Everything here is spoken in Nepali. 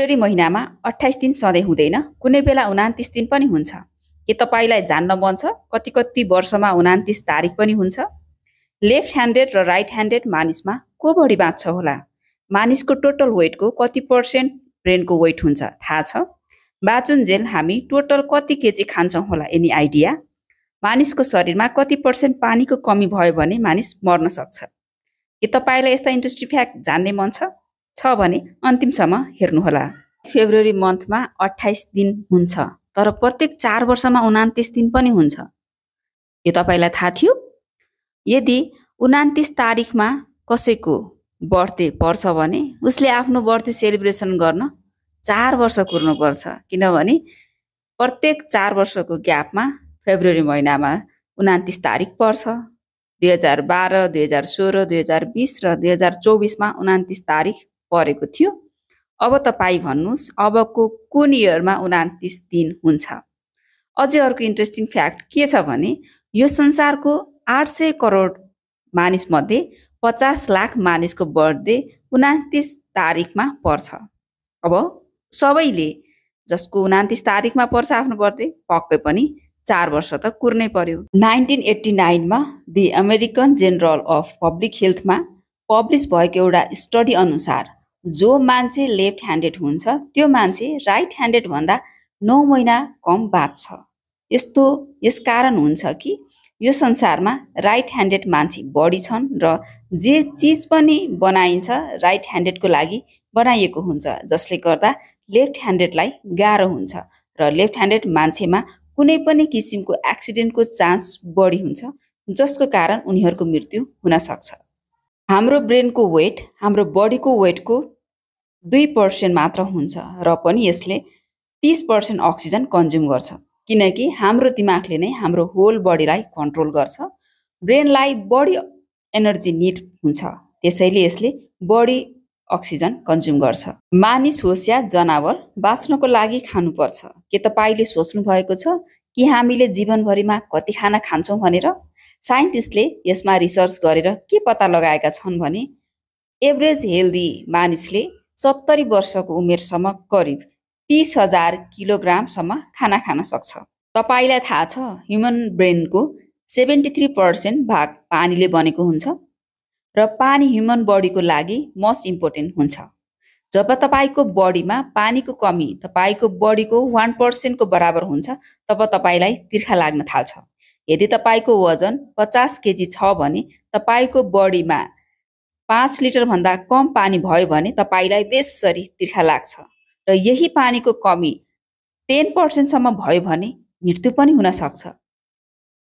फेब्रुअरी महिनामा 28 दिन सधैँ हुँदैन, कुनै बेला 29 दिन पनि हुन्छ। के तपाईँलाई जान्न मन छ कति कति वर्षमा 29 तारिक पनि हुन्छ? लेफ्ट ह्यान्डेड र राइट ह्यान्डेड मानिसमा को बढी बाँच्छ होला? मानिसको टोटल वेटको कति पर्सेन्ट ब्रेनको वेट हुन्छ थाहा छ? बाँचुन्जेल हामी टोटल कति केजी खान्छौँ होला एनी आइडिया? मानिसको शरीरमा कति पर्सेन्ट पानीको कमी भयो भने मानिस मर्न सक्छ? के तपाईँलाई यस्ता इन्ट्रेस्टिङ फ्याक्ट जान्ने मन छ भने अन्तिमसम्म हेर्नुहोला। फेब्रुअरी मन्थमा 28 दिन हुन्छ, तर प्रत्येक 4 वर्षमा 29 दिन पनि हुन्छ। यो तपाईँलाई थाहा थियो? यदि 29 तारिकमा कसैको बर्थडे पर्छ भने उसले आफ्नो बर्थडे सेलिब्रेसन गर्न 4 वर्ष कुर्नुपर्छ, किनभने प्रत्येक 4 वर्षको ग्यापमा फेब्रुअरी महिनामा 29 तारिक पर्छ। 2012, 2016, 2020 र 2024मा 29 तारिक परेको थियो। अब तपाईँ भन्नुहोस् अबको कुन इयरमा 29 दिन हुन्छ? अझै अर्को इन्ट्रेस्टिङ फ्याक्ट के छ भने यो संसारको 800 करोड मानिसमध्ये 50 लाख मानिसको बर्थडे 29 तारिकमा पर्छ। अब सबैले जसको 29 तारिकमा पर्छ आफ्नो बर्थडे पक्कै पनि 4 वर्ष त कुर्नै पर्यो। 1989मा the American journal of public हेल्थमा पब्लिस भएको एउटा स्टडी अनुसार जो मान्छे लेफ्ट ह्यान्डेड हुन्छ त्यो मान्छे राइट ह्यान्डेड भन्दा 9 महिना कम बाँच्छ। यस कारण हुन्छ कि यो संसारमा राइट ह्यान्डेड मान्छे बढी छन् र जे चिज पनि बनाइन्छ राइट ह्यान्डेडको लागि बनाइएको हुन्छ, जसले गर्दा लेफ्ट ह्यान्डेडलाई गाह्रो हुन्छ र लेफ्ट ह्यान्डेड मान्छेमा कुनै पनि किसिमको एक्सिडेन्टको चान्स बढी हुन्छ, जसको कारण उनीहरूको मृत्यु हुन सक्छ। हाम्रो ब्रेनको वेट हाम्रो बडीको वेटको 2% मात्र हुन्छ र पनि यसले 30% अक्सिजन कन्ज्युम गर्छ, किनकि हाम्रो दिमागले नै हाम्रो होल बडीलाई कन्ट्रोल गर्छ। ब्रेनलाई बढी एनर्जी निड हुन्छ, त्यसैले यसले बढी अक्सिजन कन्ज्युम गर्छ। मानिस होस् या जनावर बाँच्नको लागि खानुपर्छ। के तपाईँले सोच्नु भएको छ कि हामीले जीवनभरिमा कति खाना खान्छौँ भनेर? साइन्टिस्टले यसमा रिसर्च गरेर के पत्ता लगाएका छन् भने एभरेज हेल्दी मानिसले 70 वर्षको उमेरसम्म करिब 30,000 किलोग्रामसम्म खाना खान सक्छ। तपाईँलाई थाहा छ ह्युमन ब्रेनको 73% भाग पानीले बनेको हुन्छ र पानी ह्युमन बडीको लागि मोस्ट इम्पोर्टेन्ट हुन्छ। जब तपाईँको बडीमा पानीको कमी तपाईँको बडीको 1% को बराबर हुन्छ तब तपाईँलाई तिर्खा लाग्न थाल्छ। यदि तपाईँको वजन 50 केजी छ भने तपाईँको बडीमा 5 लिटर भन्दा कम पानी भयो भने तपाईँलाई बेसरी तिर्खा लाग्छ र यही पानीको कमी 10% सम्म भयो भने मृत्यु पनि हुन सक्छ।